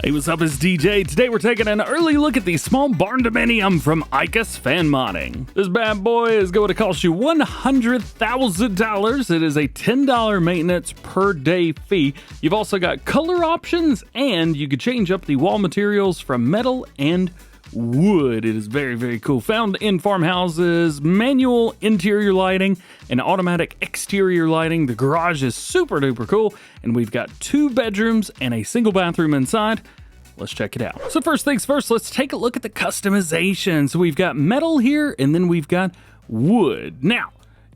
Hey, what's up? It's DJ. Today we're taking an early look at the small Barndominium from Ikas FanModding. This bad boy is going to cost you $100,000. It is a $10 maintenance per day fee. You've also got color options, and you could change up the wall materials from metal and wood. It is very, very cool. Found in farmhouses, manual interior lighting, and automatic exterior lighting. The garage is super duper cool, and we've got 2 bedrooms and a single bathroom inside. Let's check it out. So first things first, let's take a look at the customization. So we've got metal here, and then we've got wood. Now,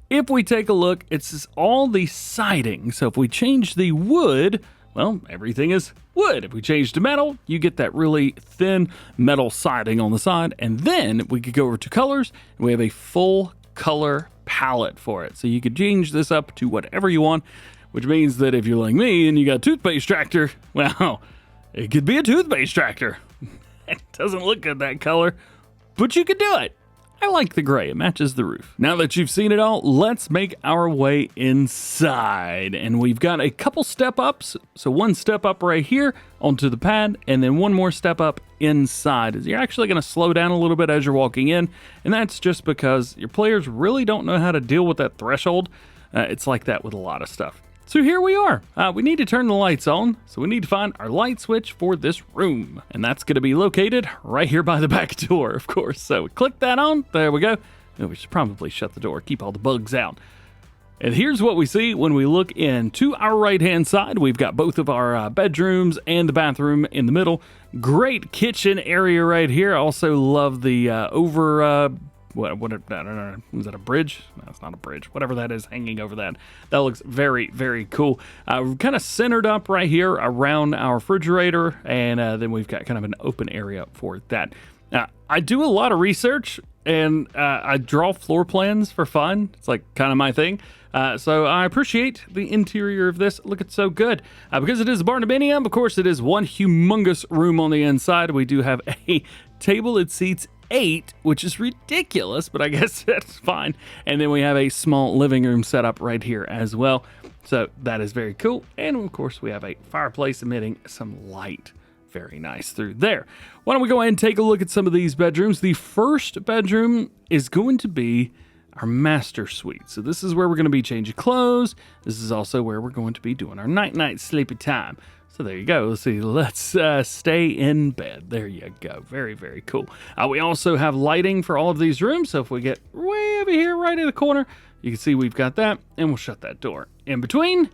if we take a look, it's all the siding. So if we change the wood, well, everything is wood. If we change to metal, you get that really thin metal siding on the side. And then we could go over to colors, and we have a full color palette for it. So you could change this up to whatever you want, which means that if you're like me and you got a toothpaste tractor, well, it could be a toothpaste tractor. It doesn't look good that color, but you could do it. I like the gray, it matches the roof. Now that you've seen it all, let's make our way inside. And we've got a couple step ups. So one step up right here onto the pad, and then one more step up inside. You're actually gonna slow down a little bit as you're walking in, and that's just because your players really don't know how to deal with that threshold. It's like that with a lot of stuff. So here we are. We need to turn the lights on, so we need to find our light switch for this room. And that's going to be located right here by the back door, of course. So we click that on. There we go. And we should probably shut the door, keep all the bugs out. And here's what we see when we look in. To our right-hand side, we've got both of our bedrooms and the bathroom in the middle. Great kitchen area right here. I also love the what I don't know, is that a bridge? No, it's not a bridge. Whatever that is hanging over that. That looks very, very cool. We're kind of centered up right here around our refrigerator, and then we've got kind of an open area for that. I do a lot of research, and I draw floor plans for fun. It's like kind of my thing. So I appreciate the interior of this. Look, it's so good. Because it is a Barndominium, of course, it is one humongous room on the inside. We do have a table that seats 8, which is ridiculous, but I guess that's fine. And then we have a small living room set up right here as well. So that is very cool. And of course, we have a fireplace emitting some light. Very nice through there. Why don't we go ahead and take a look at some of these bedrooms? The first bedroom is going to be our master suite. So this is where we're going to be changing clothes. This is also where we're going to be doing our night sleepy time. So there you go. Let's see. Let's stay in bed. There you go. Very, very cool. We also have lighting for all of these rooms. So if we get way over here, right in the corner, you can see we've got that, and we'll shut that door. In between,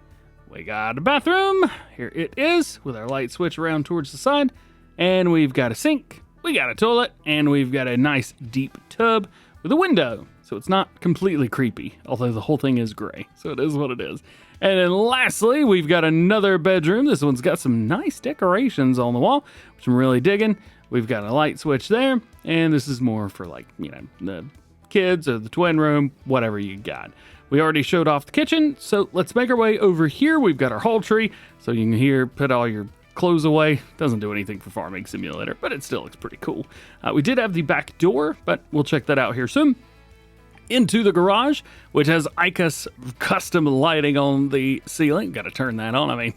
we got a bathroom. Here it is with our light switch around towards the side. And we've got a sink, we got a toilet, and we've got a nice deep tub with a window. So it's not completely creepy, although the whole thing is gray. So it is what it is. And then lastly, we've got another bedroom. This one's got some nice decorations on the wall, which I'm really digging. We've got a light switch there, and this is more for, like, you know, the kids or the twin room, whatever you got. We already showed off the kitchen, so let's make our way over here. We've got our hall tree, so you can here put all your clothes away. Doesn't do anything for Farming Simulator, but it still looks pretty cool. We did have the back door, but we'll check that out here soon. Into the garage, which has Ikas custom lighting on the ceiling. Got to turn that on. I mean,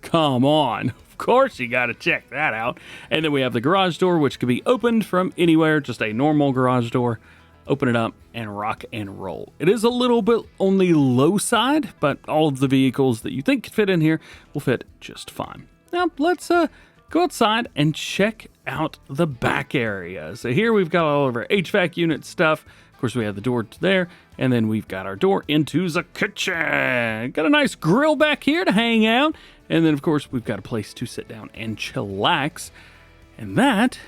come on. Of course you got to check that out. And then we have the garage door, which can be opened from anywhere. Just a normal garage door. Open it up and rock and roll. It is a little bit on the low side, but all of the vehicles that you think could fit in here will fit just fine. Now, let's go outside and check out the back area. So here we've got all of our HVAC unit stuff. Of course, we have the door to there, and then we've got our door into the kitchen. Got a nice grill back here to hang out, and then, of course, we've got a place to sit down and chillax, and that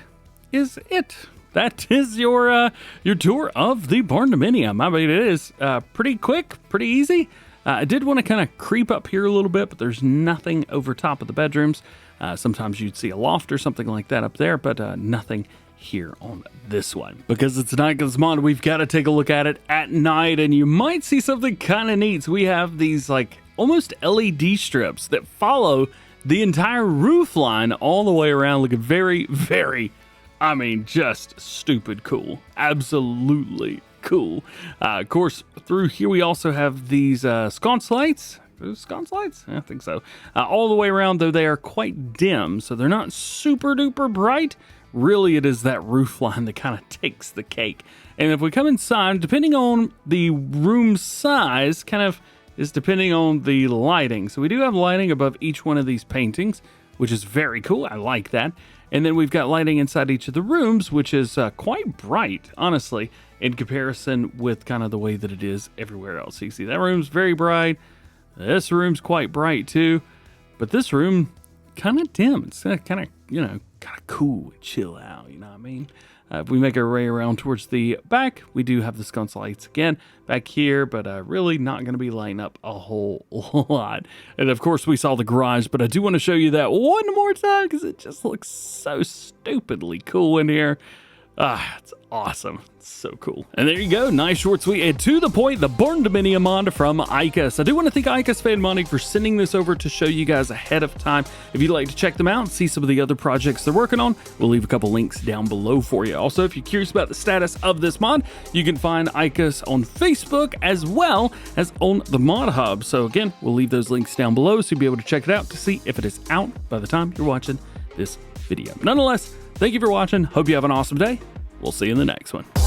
is it. That is your tour of the Barndominium. I mean, it is pretty quick, pretty easy. I did want to kind of creep up here a little bit, but there's nothing over top of the bedrooms. Sometimes you'd see a loft or something like that up there, but nothing here on this one. Because it's night mod, we've got to take a look at it at night, and you might see something kind of neat. So we have these like almost LED strips that follow the entire roof line all the way around, looking very, very, I mean, just stupid cool. Absolutely cool. Of course, through here we also have these sconce lights. those sconce lights? I think so. All the way around, though, they are quite dim, so they're not super duper bright. Really, it is that roof line that kind of takes the cake. And if we come inside, depending on the room size, kind of is depending on the lighting. So we do have lighting above each one of these paintings, which is very cool. I like that. And then we've got lighting inside each of the rooms, which is quite bright, honestly, in comparison with kind of the way that it is everywhere else. So you see that room's very bright. This room's quite bright too, but this room kind of dim. It's kind of, kind of cool and chill out, you know what I mean? If we make our way around towards the back, we do have the sconce lights again back here, but really not going to be lighting up a whole lot. And of course, we saw the garage, but I do want to show you that one more time because it just looks so stupidly cool in here. It's awesome. It's so cool. And there you go. Nice, short, sweet, and to the point, the Barndominium mod from Ikas. I do want to thank Ikas FanModding for sending this over to show you guys ahead of time. If you'd like to check them out and see some of the other projects they're working on, we'll leave a couple links down below for you. Also, if you're curious about the status of this mod, you can find Ikas on Facebook as well as on the Mod Hub. So again, we'll leave those links down below so you'll be able to check it out to see if it is out by the time you're watching this video. But nonetheless, thank you for watching. Hope you have an awesome day. We'll see you in the next one.